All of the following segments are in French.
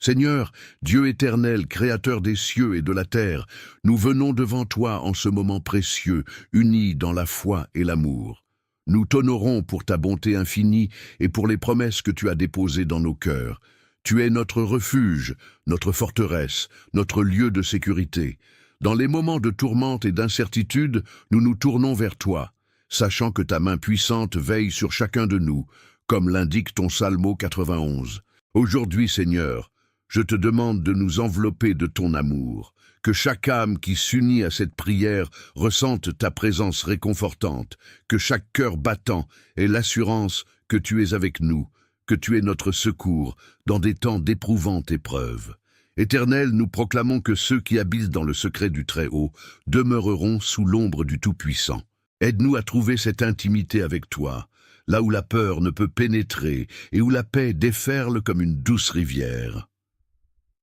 Seigneur, Dieu éternel, créateur des cieux et de la terre, nous venons devant toi en ce moment précieux, unis dans la foi et l'amour. Nous t'honorons pour ta bonté infinie et pour les promesses que tu as déposées dans nos cœurs. Tu es notre refuge, notre forteresse, notre lieu de sécurité. Dans les moments de tourmente et d'incertitude, nous nous tournons vers toi, sachant que ta main puissante veille sur chacun de nous, comme l'indique ton Psalmo 91. Aujourd'hui, Seigneur, je te demande de nous envelopper de ton amour, que chaque âme qui s'unit à cette prière ressente ta présence réconfortante, que chaque cœur battant ait l'assurance que tu es avec nous, que tu es notre secours dans des temps d'éprouvante épreuve. Éternel, nous proclamons que ceux qui habitent dans le secret du Très-Haut demeureront sous l'ombre du Tout-Puissant. Aide-nous à trouver cette intimité avec toi, là où la peur ne peut pénétrer et où la paix déferle comme une douce rivière.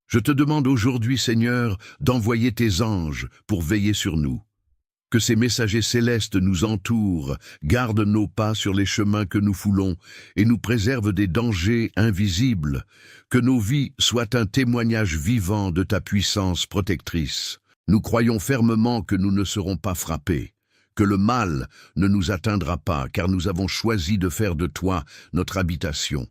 Je te demande aujourd'hui, Seigneur, d'envoyer tes anges pour veiller sur nous. Que ces messagers célestes nous entourent, gardent nos pas sur les chemins que nous foulons et nous préservent des dangers invisibles. Que nos vies soient un témoignage vivant de ta puissance protectrice. Nous croyons fermement que nous ne serons pas frappés, que le mal ne nous atteindra pas, car nous avons choisi de faire de toi notre habitation.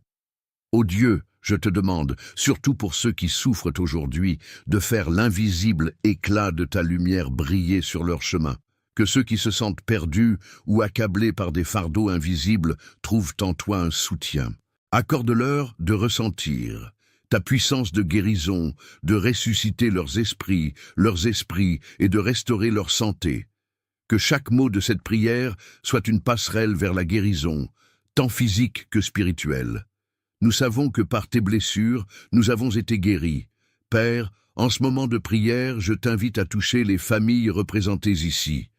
Ô Dieu, je te demande, surtout pour ceux qui souffrent aujourd'hui, de faire l'invisible éclat de ta lumière briller sur leur chemin. Que ceux qui se sentent perdus ou accablés par des fardeaux invisibles trouvent en toi un soutien. Accorde-leur de ressentir ta puissance de guérison, de ressusciter leurs esprits et de restaurer leur santé. Que chaque mot de cette prière soit une passerelle vers la guérison, tant physique que spirituelle. Nous savons que par tes blessures, nous avons été guéris. Père, en ce moment de prière, je t'invite à toucher les familles représentées ici.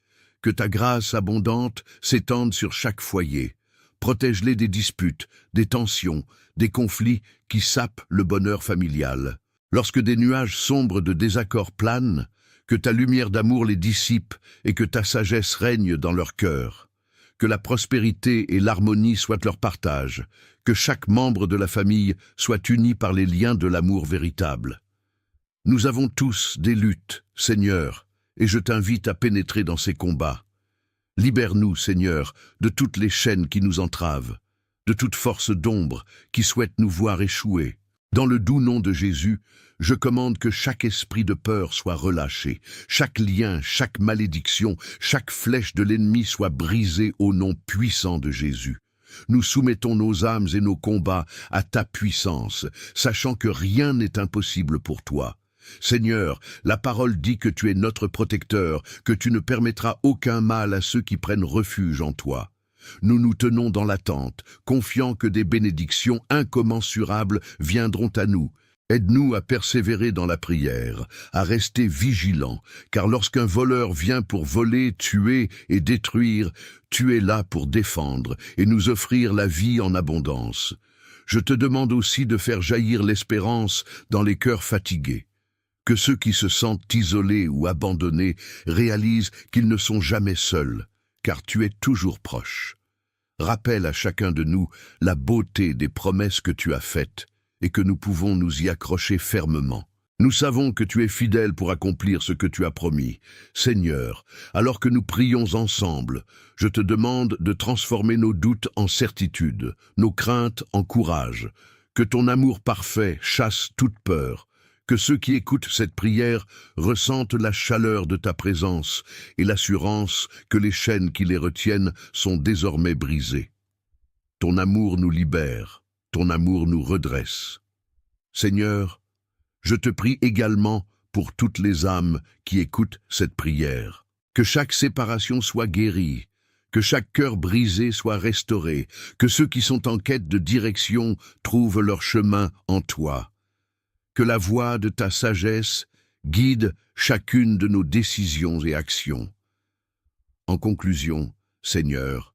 Que ta grâce abondante s'étende sur chaque foyer. Protège-les des disputes, des tensions, des conflits qui sapent le bonheur familial. Lorsque des nuages sombres de désaccord planent, que ta lumière d'amour les dissipe et que ta sagesse règne dans leur cœur. Que la prospérité et l'harmonie soient leur partage, que chaque membre de la famille soit uni par les liens de l'amour véritable. Nous avons tous des luttes, Seigneur, et je t'invite à pénétrer dans ces combats. Libère-nous, Seigneur, de toutes les chaînes qui nous entravent, de toute force d'ombre qui souhaite nous voir échouer. Dans le doux nom de Jésus, je commande que chaque esprit de peur soit relâché, chaque lien, chaque malédiction, chaque flèche de l'ennemi soit brisée au nom puissant de Jésus. Nous soumettons nos âmes et nos combats à ta puissance, sachant que rien n'est impossible pour toi. Seigneur, la parole dit que tu es notre protecteur, que tu ne permettras aucun mal à ceux qui prennent refuge en toi. Nous nous tenons dans l'attente, confiants que des bénédictions incommensurables viendront à nous. Aide-nous à persévérer dans la prière, à rester vigilants, car lorsqu'un voleur vient pour voler, tuer et détruire, tu es là pour défendre et nous offrir la vie en abondance. Je te demande aussi de faire jaillir l'espérance dans les cœurs fatigués. Que ceux qui se sentent isolés ou abandonnés réalisent qu'ils ne sont jamais seuls, car tu es toujours proche. Rappelle à chacun de nous la beauté des promesses que tu as faites et que nous pouvons nous y accrocher fermement. Nous savons que tu es fidèle pour accomplir ce que tu as promis. Seigneur, alors que nous prions ensemble, je te demande de transformer nos doutes en certitude, nos craintes en courage. Que ton amour parfait chasse toute peur. Que ceux qui écoutent cette prière ressentent la chaleur de ta présence et l'assurance que les chaînes qui les retiennent sont désormais brisées. Ton amour nous libère, ton amour nous redresse. Seigneur, je te prie également pour toutes les âmes qui écoutent cette prière. Que chaque séparation soit guérie, que chaque cœur brisé soit restauré, que ceux qui sont en quête de direction trouvent leur chemin en toi. Que la voix de ta sagesse guide chacune de nos décisions et actions. En conclusion, Seigneur,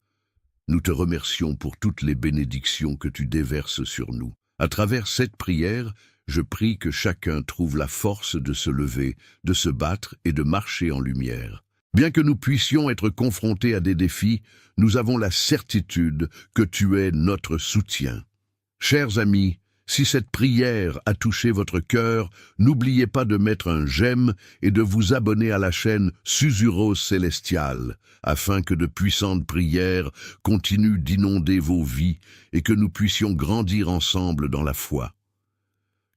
nous te remercions pour toutes les bénédictions que tu déverses sur nous. À travers cette prière, je prie que chacun trouve la force de se lever, de se battre et de marcher en lumière. Bien que nous puissions être confrontés à des défis, nous avons la certitude que tu es notre soutien. Chers amis, Si cette prière a touché votre cœur, n'oubliez pas de mettre un j'aime et de vous abonner à la chaîne Susurros Célestial, afin que de puissantes prières continuent d'inonder vos vies et que nous puissions grandir ensemble dans la foi.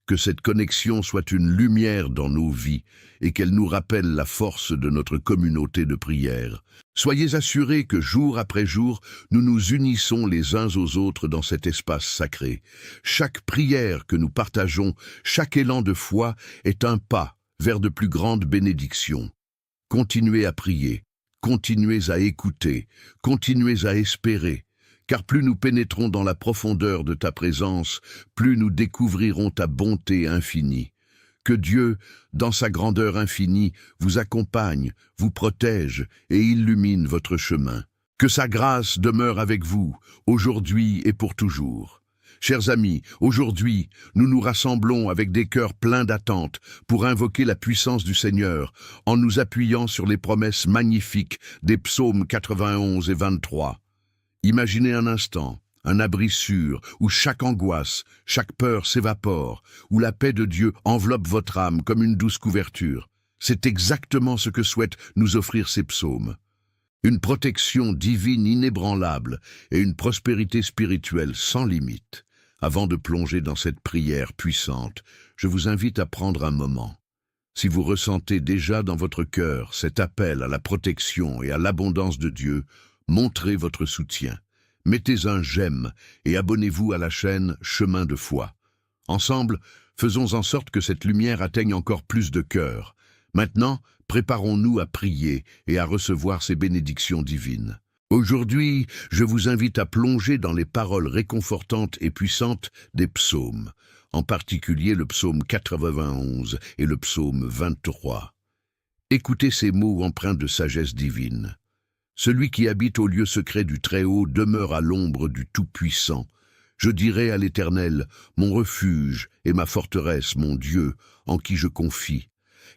Que cette connexion soit une lumière dans nos vies et qu'elle nous rappelle la force de notre communauté de prière. Soyez assurés que jour après jour, nous nous unissons les uns aux autres dans cet espace sacré. Chaque prière que nous partageons, chaque élan de foi est un pas vers de plus grandes bénédictions. Continuez à prier, continuez à écouter, continuez à espérer. Car plus nous pénétrons dans la profondeur de ta présence, plus nous découvrirons ta bonté infinie. Que Dieu, dans sa grandeur infinie, vous accompagne, vous protège et illumine votre chemin. Que sa grâce demeure avec vous, aujourd'hui et pour toujours. Chers amis, aujourd'hui, nous nous rassemblons avec des cœurs pleins d'attente pour invoquer la puissance du Seigneur, en nous appuyant sur les promesses magnifiques des psaumes 91 et 23. Imaginez un instant, un abri sûr, où chaque angoisse, chaque peur s'évapore, où la paix de Dieu enveloppe votre âme comme une douce couverture. C'est exactement ce que souhaitent nous offrir ces psaumes. Une protection divine inébranlable et une prospérité spirituelle sans limite. Avant de plonger dans cette prière puissante, je vous invite à prendre un moment. Si vous ressentez déjà dans votre cœur cet appel à la protection et à l'abondance de Dieu, montrez votre soutien. Mettez un j'aime et abonnez-vous à la chaîne Chemin de foi. Ensemble, faisons en sorte que cette lumière atteigne encore plus de cœurs. Maintenant, préparons-nous à prier et à recevoir ces bénédictions divines. Aujourd'hui, je vous invite à plonger dans les paroles réconfortantes et puissantes des psaumes, en particulier le psaume 91 et le psaume 23. Écoutez ces mots empreints de sagesse divine. Celui qui habite au lieu secret du Très-Haut demeure à l'ombre du Tout-Puissant. Je dirai à l'Éternel, mon refuge et ma forteresse, mon Dieu, en qui je confie.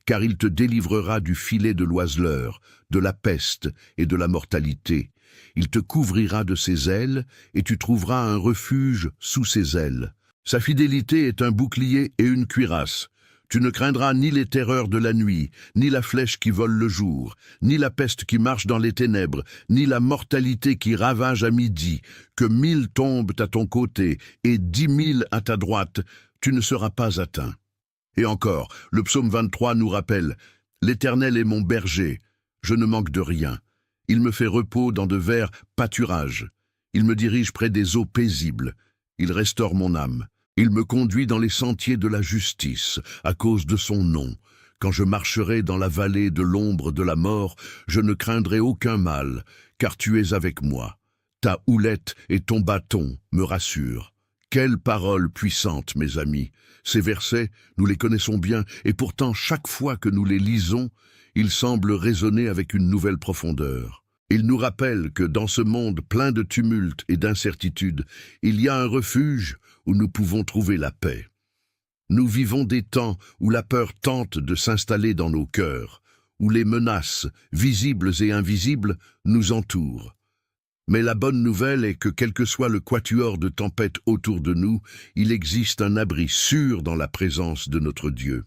Car il te délivrera du filet de l'oiseleur, de la peste et de la mortalité. Il te couvrira de ses ailes, et tu trouveras un refuge sous ses ailes. Sa fidélité est un bouclier et une cuirasse. Tu ne craindras ni les terreurs de la nuit, ni la flèche qui vole le jour, ni la peste qui marche dans les ténèbres, ni la mortalité qui ravage à midi. Que 1000 tombent à ton côté et 10 000 à ta droite, tu ne seras pas atteint. Et encore, le psaume 23 nous rappelle « L'Éternel est mon berger, je ne manque de rien. Il me fait repos dans de verts pâturages. Il me dirige près des eaux paisibles. Il restaure mon âme. Il me conduit dans les sentiers de la justice, à cause de son nom. Quand je marcherai dans la vallée de l'ombre de la mort, je ne craindrai aucun mal, car tu es avec moi. Ta houlette et ton bâton me rassurent. Quelle parole puissante, mes amis! Ces versets, nous les connaissons bien, et pourtant chaque fois que nous les lisons, ils semblent résonner avec une nouvelle profondeur. Ils nous rappellent que dans ce monde plein de tumulte et d'incertitude, il y a un refuge où nous pouvons trouver la paix. Nous vivons des temps où la peur tente de s'installer dans nos cœurs, où les menaces, visibles et invisibles, nous entourent. Mais la bonne nouvelle est que quel que soit le quatuor de tempête autour de nous, il existe un abri sûr dans la présence de notre Dieu.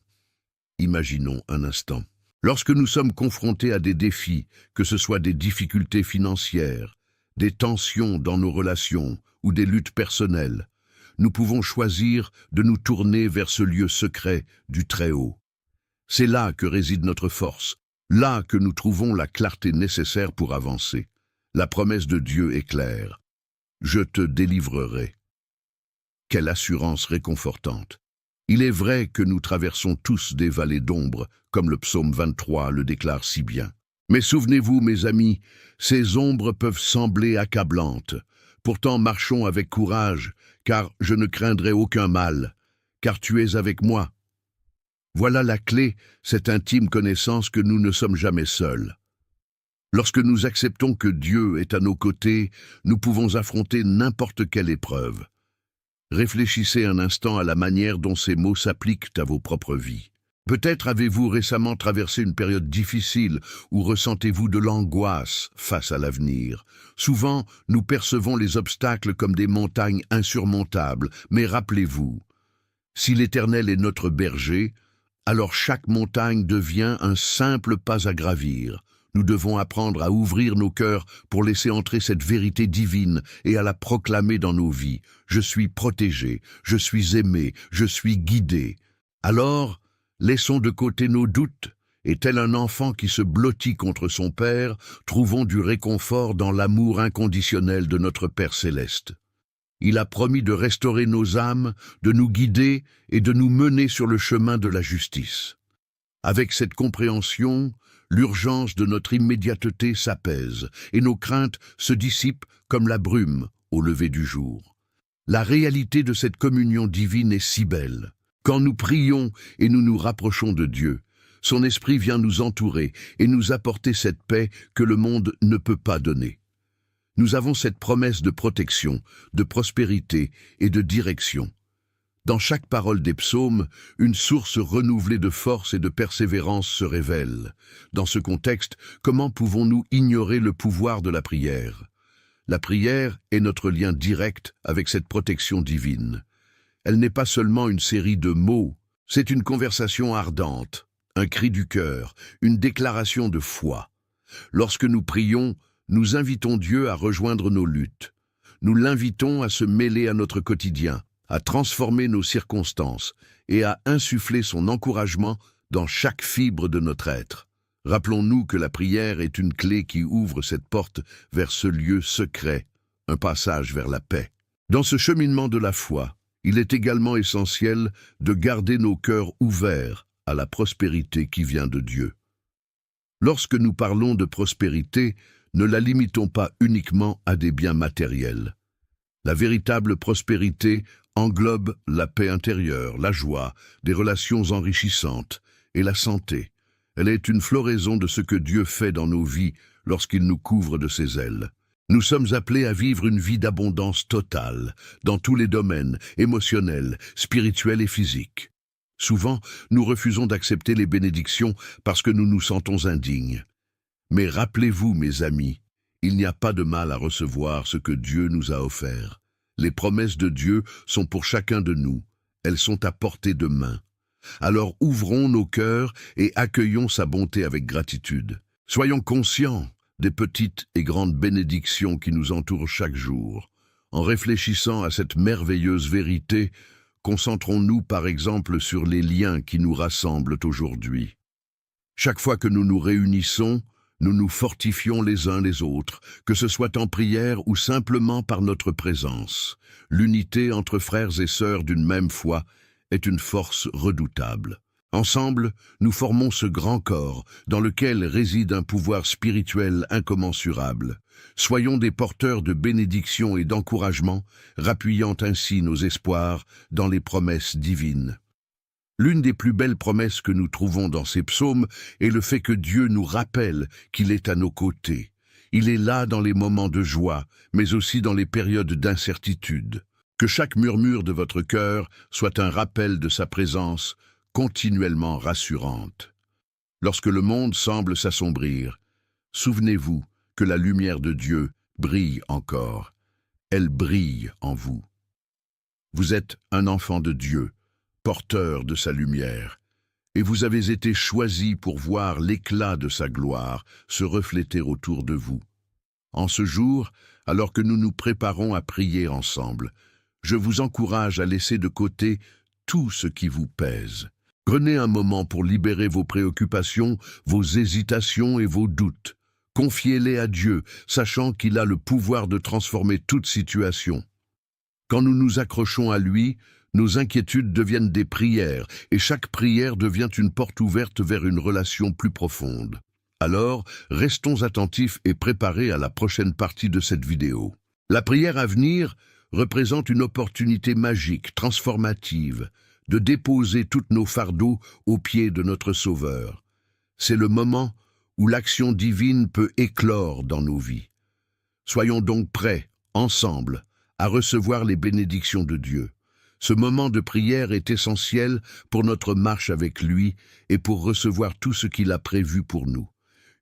Imaginons un instant. Lorsque nous sommes confrontés à des défis, que ce soit des difficultés financières, des tensions dans nos relations ou des luttes personnelles, nous pouvons choisir de nous tourner vers ce lieu secret du Très-Haut. C'est là que réside notre force, là que nous trouvons la clarté nécessaire pour avancer. La promesse de Dieu est claire. Je te délivrerai. Quelle assurance réconfortante! Il est vrai que nous traversons tous des vallées d'ombre, comme le psaume 23 le déclare si bien. Mais souvenez-vous, mes amis, ces ombres peuvent sembler accablantes. Pourtant marchons avec courage, car je ne craindrai aucun mal, car tu es avec moi. Voilà la clé, cette intime connaissance que nous ne sommes jamais seuls. Lorsque nous acceptons que Dieu est à nos côtés, nous pouvons affronter n'importe quelle épreuve. Réfléchissez un instant à la manière dont ces mots s'appliquent à vos propres vies. Peut-être avez-vous récemment traversé une période difficile ou ressentez-vous de l'angoisse face à l'avenir. Souvent, nous percevons les obstacles comme des montagnes insurmontables, mais rappelez-vous, Si l'Éternel est notre berger, alors chaque montagne devient un simple pas à gravir. Nous devons apprendre à ouvrir nos cœurs pour laisser entrer cette vérité divine et à la proclamer dans nos vies. Je suis protégé, je suis aimé, je suis guidé. Alors, laissons de côté nos doutes et tel un enfant qui se blottit contre son Père, trouvons du réconfort dans l'amour inconditionnel de notre Père céleste. Il a promis de restaurer nos âmes, de nous guider et de nous mener sur le chemin de la justice. Avec cette compréhension, l'urgence de notre immédiateté s'apaise et nos craintes se dissipent comme la brume au lever du jour. La réalité de cette communion divine est si belle. Quand nous prions et nous nous rapprochons de Dieu, son esprit vient nous entourer et nous apporter cette paix que le monde ne peut pas donner. Nous avons cette promesse de protection, de prospérité et de direction. Dans chaque parole des psaumes, une source renouvelée de force et de persévérance se révèle. Dans ce contexte, comment pouvons-nous ignorer le pouvoir de la prière? La prière est notre lien direct avec cette protection divine. Elle n'est pas seulement une série de mots, c'est une conversation ardente, un cri du cœur, une déclaration de foi. Lorsque nous prions, nous invitons Dieu à rejoindre nos luttes. Nous l'invitons à se mêler à notre quotidien, à transformer nos circonstances et à insuffler son encouragement dans chaque fibre de notre être. Rappelons-nous que la prière est une clé qui ouvre cette porte vers ce lieu secret, un passage vers la paix. Dans ce cheminement de la foi, il est également essentiel de garder nos cœurs ouverts à la prospérité qui vient de Dieu. Lorsque nous parlons de prospérité, ne la limitons pas uniquement à des biens matériels. La véritable prospérité englobe la paix intérieure, la joie, des relations enrichissantes et la santé. Elle est une floraison de ce que Dieu fait dans nos vies lorsqu'il nous couvre de ses ailes. Nous sommes appelés à vivre une vie d'abondance totale, dans tous les domaines, émotionnels, spirituels et physiques. Souvent, nous refusons d'accepter les bénédictions parce que nous nous sentons indignes. Mais rappelez-vous, mes amis, il n'y a pas de mal à recevoir ce que Dieu nous a offert. Les promesses de Dieu sont pour chacun de nous. Elles sont à portée de main. Alors ouvrons nos cœurs et accueillons sa bonté avec gratitude. Soyons conscients des petites et grandes bénédictions qui nous entourent chaque jour. En réfléchissant à cette merveilleuse vérité, concentrons-nous par exemple sur les liens qui nous rassemblent aujourd'hui. Chaque fois que nous nous réunissons, nous nous fortifions les uns les autres, que ce soit en prière ou simplement par notre présence. L'unité entre frères et sœurs d'une même foi est une force redoutable. Ensemble, nous formons ce grand corps dans lequel réside un pouvoir spirituel incommensurable. Soyons des porteurs de bénédictions et d'encouragement, rappuyant ainsi nos espoirs dans les promesses divines. L'une des plus belles promesses que nous trouvons dans ces psaumes est le fait que Dieu nous rappelle qu'il est à nos côtés. Il est là dans les moments de joie, mais aussi dans les périodes d'incertitude. Que chaque murmure de votre cœur soit un rappel de sa présence continuellement rassurante. Lorsque le monde semble s'assombrir, souvenez-vous que la lumière de Dieu brille encore. Elle brille en vous. Vous êtes un enfant de Dieu, porteur de sa lumière, et vous avez été choisi pour voir l'éclat de sa gloire se refléter autour de vous. En ce jour, alors que nous nous préparons à prier ensemble, je vous encourage à laisser de côté tout ce qui vous pèse. Prenez un moment pour libérer vos préoccupations, vos hésitations et vos doutes. Confiez-les à Dieu, sachant qu'il a le pouvoir de transformer toute situation. Quand nous nous accrochons à lui, nos inquiétudes deviennent des prières, et chaque prière devient une porte ouverte vers une relation plus profonde. Alors, restons attentifs et préparés à la prochaine partie de cette vidéo. La prière à venir représente une opportunité magique, transformative, de déposer tous nos fardeaux aux pieds de notre Sauveur. C'est le moment où l'action divine peut éclore dans nos vies. Soyons donc prêts, ensemble, à recevoir les bénédictions de Dieu. Ce moment de prière est essentiel pour notre marche avec lui et pour recevoir tout ce qu'il a prévu pour nous.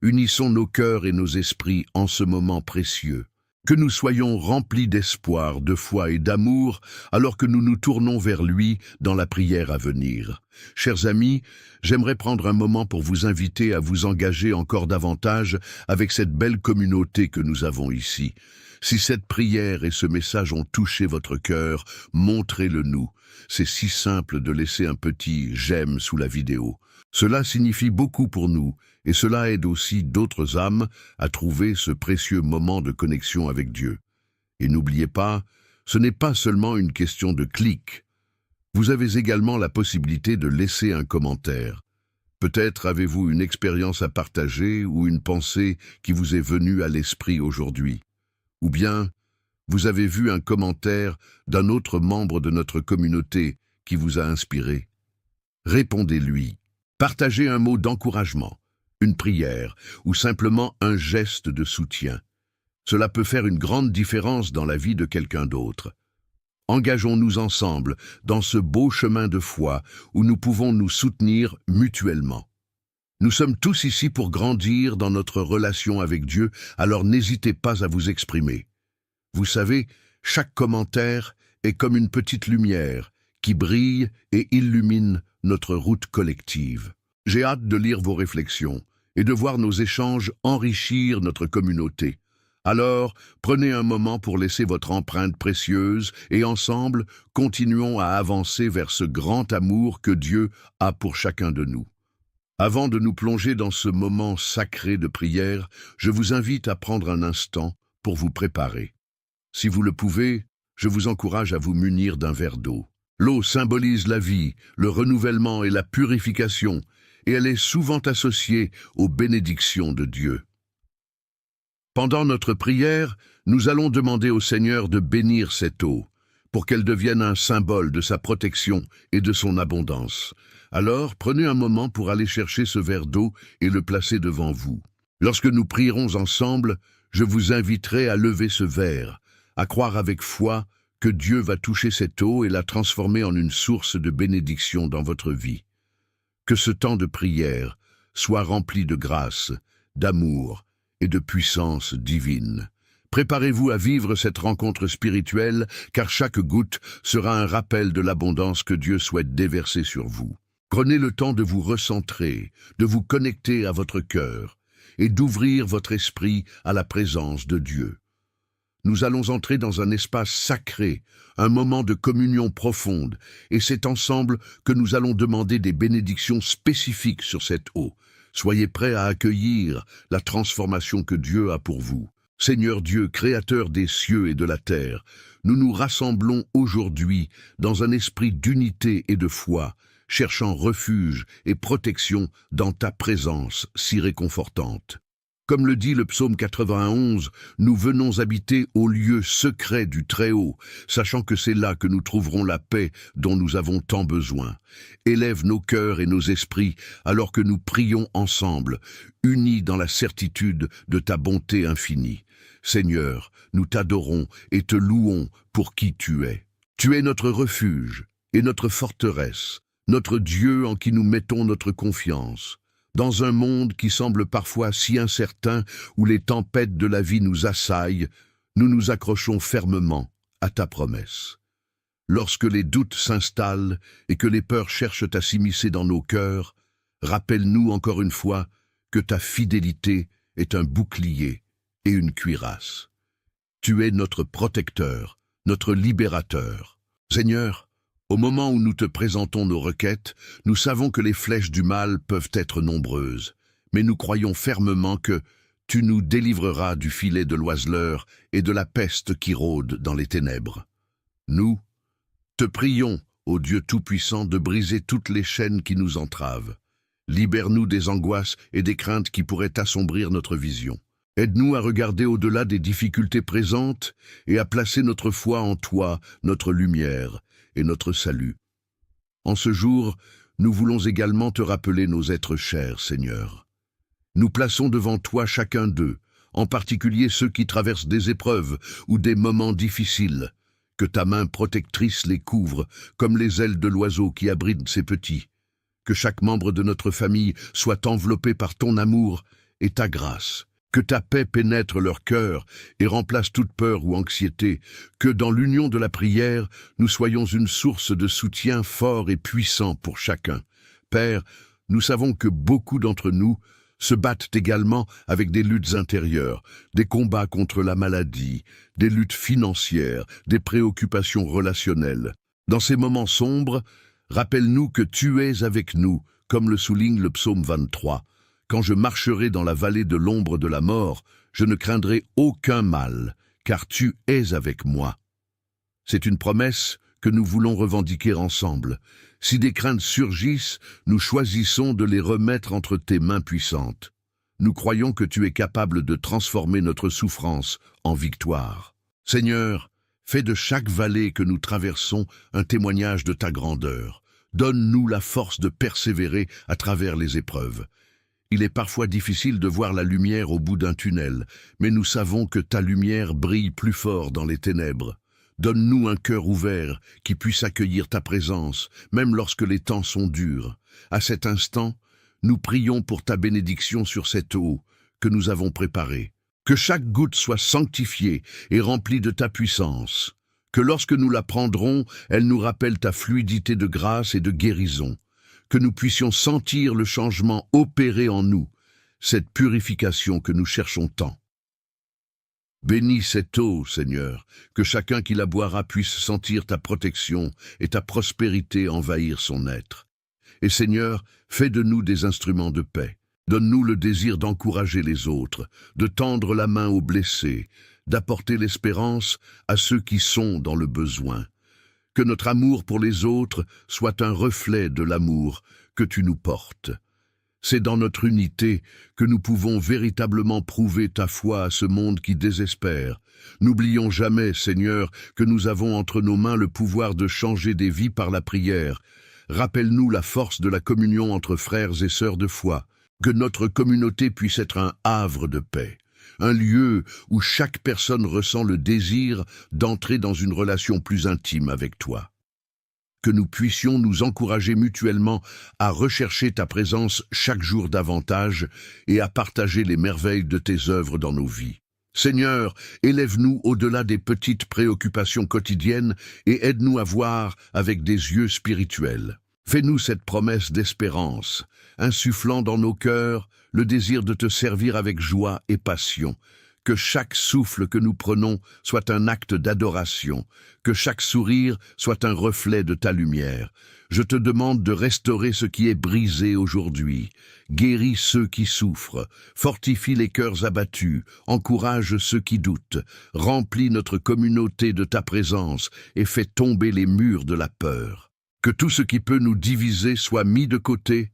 Unissons nos cœurs et nos esprits en ce moment précieux. Que nous soyons remplis d'espoir, de foi et d'amour, alors que nous nous tournons vers lui dans la prière à venir. Chers amis, j'aimerais prendre un moment pour vous inviter à vous engager encore davantage avec cette belle communauté que nous avons ici. Si cette prière et ce message ont touché votre cœur, montrez-le nous. C'est si simple de laisser un petit « j'aime » sous la vidéo. Cela signifie beaucoup pour nous, et cela aide aussi d'autres âmes à trouver ce précieux moment de connexion avec Dieu. Et n'oubliez pas, ce n'est pas seulement une question de clic. Vous avez également la possibilité de laisser un commentaire. Peut-être avez-vous une expérience à partager ou une pensée qui vous est venue à l'esprit aujourd'hui. Ou bien, vous avez vu un commentaire d'un autre membre de notre communauté qui vous a inspiré. Répondez-lui. Partagez un mot d'encouragement, une prière ou simplement un geste de soutien. Cela peut faire une grande différence dans la vie de quelqu'un d'autre. Engageons-nous ensemble dans ce beau chemin de foi où nous pouvons nous soutenir mutuellement. Nous sommes tous ici pour grandir dans notre relation avec Dieu, alors n'hésitez pas à vous exprimer. Vous savez, chaque commentaire est comme une petite lumière qui brille et illumine notre route collective. J'ai hâte de lire vos réflexions et de voir nos échanges enrichir notre communauté. Alors, prenez un moment pour laisser votre empreinte précieuse et ensemble, continuons à avancer vers ce grand amour que Dieu a pour chacun de nous. Avant de nous plonger dans ce moment sacré de prière, je vous invite à prendre un instant pour vous préparer. Si vous le pouvez, je vous encourage à vous munir d'un verre d'eau. L'eau symbolise la vie, le renouvellement et la purification, et elle est souvent associée aux bénédictions de Dieu. Pendant notre prière, nous allons demander au Seigneur de bénir cette eau, pour qu'elle devienne un symbole de sa protection et de son abondance. Alors, prenez un moment pour aller chercher ce verre d'eau et le placer devant vous. Lorsque nous prierons ensemble, je vous inviterai à lever ce verre, à croire avec foi que Dieu va toucher cette eau et la transformer en une source de bénédiction dans votre vie. Que ce temps de prière soit rempli de grâce, d'amour et de puissance divine. Préparez-vous à vivre cette rencontre spirituelle, car chaque goutte sera un rappel de l'abondance que Dieu souhaite déverser sur vous. Prenez le temps de vous recentrer, de vous connecter à votre cœur et d'ouvrir votre esprit à la présence de Dieu. Nous allons entrer dans un espace sacré, un moment de communion profonde, et c'est ensemble que nous allons demander des bénédictions spécifiques sur cette eau. Soyez prêts à accueillir la transformation que Dieu a pour vous. Seigneur Dieu, créateur des cieux et de la terre, nous nous rassemblons aujourd'hui dans un esprit d'unité et de foi, cherchant refuge et protection dans ta présence si réconfortante. Comme le dit le psaume 91, nous venons habiter au lieu secret du Très-Haut, sachant que c'est là que nous trouverons la paix dont nous avons tant besoin. Élève nos cœurs et nos esprits alors que nous prions ensemble, unis dans la certitude de ta bonté infinie. Seigneur, nous t'adorons et te louons pour qui tu es. Tu es notre refuge et notre forteresse, notre Dieu en qui nous mettons notre confiance. Dans un monde qui semble parfois si incertain, où les tempêtes de la vie nous assaillent, nous nous accrochons fermement à ta promesse. Lorsque les doutes s'installent et que les peurs cherchent à s'immiscer dans nos cœurs, rappelle-nous encore une fois que ta fidélité est un bouclier et une cuirasse. Tu es notre protecteur, notre libérateur. Seigneur, au moment où nous te présentons nos requêtes, nous savons que les flèches du mal peuvent être nombreuses, mais nous croyons fermement que tu nous délivreras du filet de l'oiseleur et de la peste qui rôde dans les ténèbres. Nous te prions, ô Dieu Tout-Puissant, de briser toutes les chaînes qui nous entravent. Libère-nous des angoisses et des craintes qui pourraient assombrir notre vision. Aide-nous à regarder au-delà des difficultés présentes et à placer notre foi en toi, notre lumière et notre salut. En ce jour, nous voulons également te rappeler nos êtres chers, Seigneur. Nous plaçons devant toi chacun d'eux, en particulier ceux qui traversent des épreuves ou des moments difficiles. Que ta main protectrice les couvre, comme les ailes de l'oiseau qui abrite ses petits. Que chaque membre de notre famille soit enveloppé par ton amour et ta grâce. Que ta paix pénètre leur cœur et remplace toute peur ou anxiété, que dans l'union de la prière, nous soyons une source de soutien fort et puissant pour chacun. Père, nous savons que beaucoup d'entre nous se battent également avec des luttes intérieures, des combats contre la maladie, des luttes financières, des préoccupations relationnelles. Dans ces moments sombres, rappelle-nous que tu es avec nous, comme le souligne le psaume 23. Quand je marcherai dans la vallée de l'ombre de la mort, je ne craindrai aucun mal, car tu es avec moi. C'est une promesse que nous voulons revendiquer ensemble. Si des craintes surgissent, nous choisissons de les remettre entre tes mains puissantes. Nous croyons que tu es capable de transformer notre souffrance en victoire. Seigneur, fais de chaque vallée que nous traversons un témoignage de ta grandeur. Donne-nous la force de persévérer à travers les épreuves. Il est parfois difficile de voir la lumière au bout d'un tunnel, mais nous savons que ta lumière brille plus fort dans les ténèbres. Donne-nous un cœur ouvert qui puisse accueillir ta présence, même lorsque les temps sont durs. À cet instant, nous prions pour ta bénédiction sur cette eau que nous avons préparée. Que chaque goutte soit sanctifiée et remplie de ta puissance. Que lorsque nous la prendrons, elle nous rappelle ta fluidité de grâce et de guérison. Que nous puissions sentir le changement opérer en nous, cette purification que nous cherchons tant. Bénis cette eau, Seigneur, que chacun qui la boira puisse sentir ta protection et ta prospérité envahir son être. Et Seigneur, fais de nous des instruments de paix. Donne-nous le désir d'encourager les autres, de tendre la main aux blessés, d'apporter l'espérance à ceux qui sont dans le besoin. Que notre amour pour les autres soit un reflet de l'amour que tu nous portes. C'est dans notre unité que nous pouvons véritablement prouver ta foi à ce monde qui désespère. N'oublions jamais, Seigneur, que nous avons entre nos mains le pouvoir de changer des vies par la prière. Rappelle-nous la force de la communion entre frères et sœurs de foi. Que notre communauté puisse être un havre de paix. Un lieu où chaque personne ressent le désir d'entrer dans une relation plus intime avec toi. Que nous puissions nous encourager mutuellement à rechercher ta présence chaque jour davantage et à partager les merveilles de tes œuvres dans nos vies. Seigneur, élève-nous au-delà des petites préoccupations quotidiennes et aide-nous à voir avec des yeux spirituels. Fais-nous cette promesse d'espérance, insufflant dans nos cœurs le désir de te servir avec joie et passion. Que chaque souffle que nous prenons soit un acte d'adoration, que chaque sourire soit un reflet de ta lumière. Je te demande de restaurer ce qui est brisé aujourd'hui. Guéris ceux qui souffrent, fortifie les cœurs abattus, encourage ceux qui doutent, remplis notre communauté de ta présence et fais tomber les murs de la peur. Que tout ce qui peut nous diviser soit mis de côté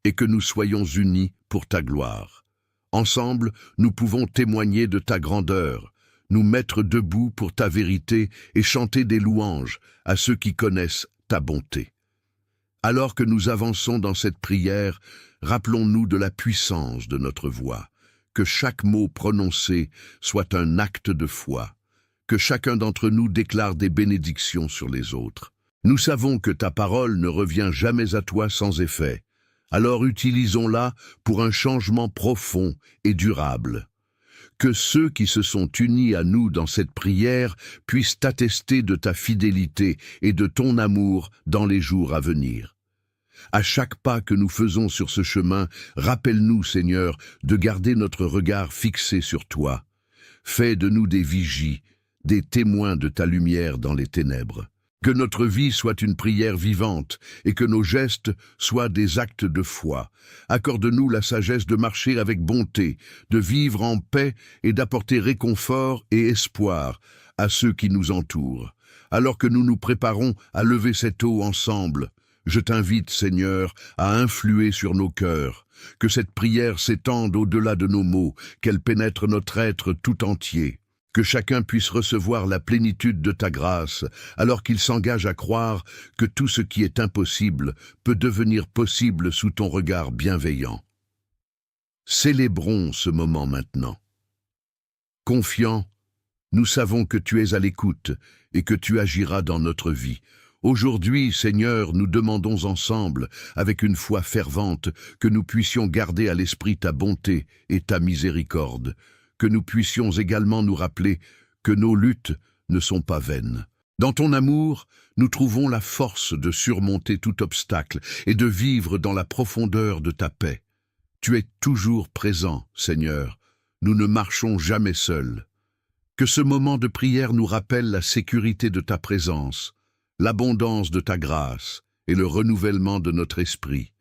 et que nous soyons unis pour ta gloire. Ensemble, nous pouvons témoigner de ta grandeur, nous mettre debout pour ta vérité et chanter des louanges à ceux qui connaissent ta bonté. Alors que nous avançons dans cette prière, rappelons-nous de la puissance de notre voix, que chaque mot prononcé soit un acte de foi, que chacun d'entre nous déclare des bénédictions sur les autres. Nous savons que ta parole ne revient jamais à toi sans effet. Alors utilisons-la pour un changement profond et durable. Que ceux qui se sont unis à nous dans cette prière puissent attester de ta fidélité et de ton amour dans les jours à venir. À chaque pas que nous faisons sur ce chemin, rappelle-nous, Seigneur, de garder notre regard fixé sur toi. Fais de nous des vigies, des témoins de ta lumière dans les ténèbres. Que notre vie soit une prière vivante et que nos gestes soient des actes de foi. Accorde-nous la sagesse de marcher avec bonté, de vivre en paix et d'apporter réconfort et espoir à ceux qui nous entourent. Alors que nous nous préparons à lever cette eau ensemble, je t'invite, Seigneur, à influer sur nos cœurs. Que cette prière s'étende au-delà de nos mots, qu'elle pénètre notre être tout entier. Que chacun puisse recevoir la plénitude de ta grâce, alors qu'il s'engage à croire que tout ce qui est impossible peut devenir possible sous ton regard bienveillant. Célébrons ce moment maintenant. Confiants, nous savons que tu es à l'écoute et que tu agiras dans notre vie. Aujourd'hui, Seigneur, nous demandons ensemble, avec une foi fervente, que nous puissions garder à l'esprit ta bonté et ta miséricorde, que nous puissions également nous rappeler que nos luttes ne sont pas vaines. Dans ton amour, nous trouvons la force de surmonter tout obstacle et de vivre dans la profondeur de ta paix. Tu es toujours présent, Seigneur. Nous ne marchons jamais seuls. Que ce moment de prière nous rappelle la sécurité de ta présence, l'abondance de ta grâce et le renouvellement de notre esprit.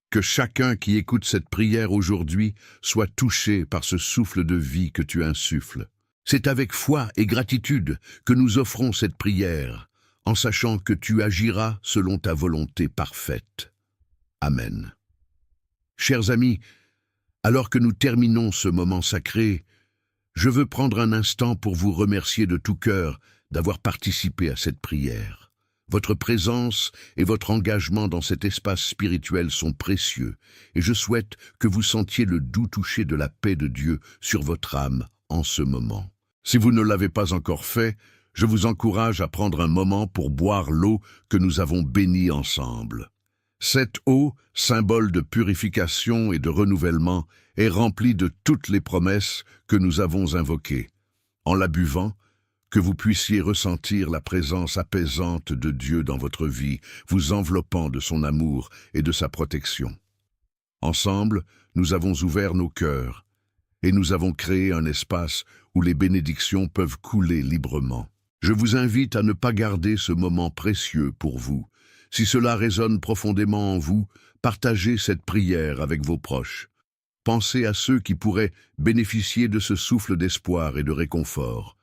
Que chacun qui écoute cette prière aujourd'hui soit touché par ce souffle de vie que tu insuffles. C'est avec foi et gratitude que nous offrons cette prière, en sachant que tu agiras selon ta volonté parfaite. Amen. Chers amis, alors que nous terminons ce moment sacré, je veux prendre un instant pour vous remercier de tout cœur d'avoir participé à cette prière. Votre présence et votre engagement dans cet espace spirituel sont précieux, et je souhaite que vous sentiez le doux toucher de la paix de Dieu sur votre âme en ce moment. Si vous ne l'avez pas encore fait, je vous encourage à prendre un moment pour boire l'eau que nous avons bénie ensemble. Cette eau, symbole de purification et de renouvellement, est remplie de toutes les promesses que nous avons invoquées. En la buvant, que vous puissiez ressentir la présence apaisante de Dieu dans votre vie, vous enveloppant de son amour et de sa protection. Ensemble, nous avons ouvert nos cœurs et nous avons créé un espace où les bénédictions peuvent couler librement. Je vous invite à ne pas garder ce moment précieux pour vous. Si cela résonne profondément en vous, partagez cette prière avec vos proches. Pensez à ceux qui pourraient bénéficier de ce souffle d'espoir et de réconfort.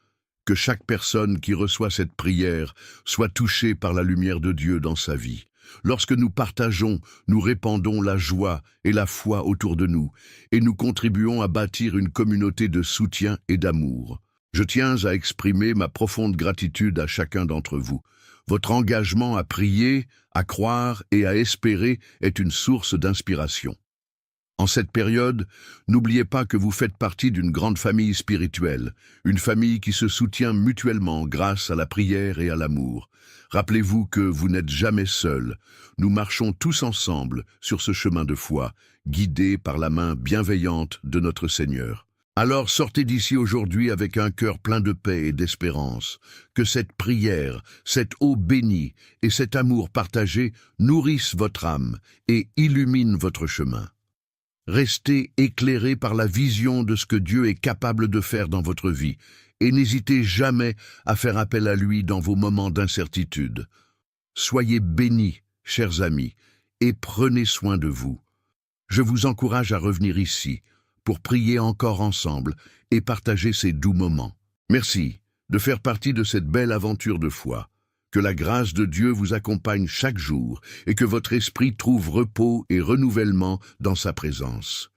Que chaque personne qui reçoit cette prière soit touchée par la lumière de Dieu dans sa vie. Lorsque nous partageons, nous répandons la joie et la foi autour de nous, et nous contribuons à bâtir une communauté de soutien et d'amour. Je tiens à exprimer ma profonde gratitude à chacun d'entre vous. Votre engagement à prier, à croire et à espérer est une source d'inspiration. En cette période, n'oubliez pas que vous faites partie d'une grande famille spirituelle, une famille qui se soutient mutuellement grâce à la prière et à l'amour. Rappelez-vous que vous n'êtes jamais seuls. Nous marchons tous ensemble sur ce chemin de foi, guidés par la main bienveillante de notre Seigneur. Alors sortez d'ici aujourd'hui avec un cœur plein de paix et d'espérance. Que cette prière, cette eau bénie et cet amour partagé nourrissent votre âme et illuminent votre chemin. Restez éclairés par la vision de ce que Dieu est capable de faire dans votre vie et n'hésitez jamais à faire appel à lui dans vos moments d'incertitude. Soyez bénis, chers amis, et prenez soin de vous. Je vous encourage à revenir ici pour prier encore ensemble et partager ces doux moments. Merci de faire partie de cette belle aventure de foi. Que la grâce de Dieu vous accompagne chaque jour et que votre esprit trouve repos et renouvellement dans sa présence.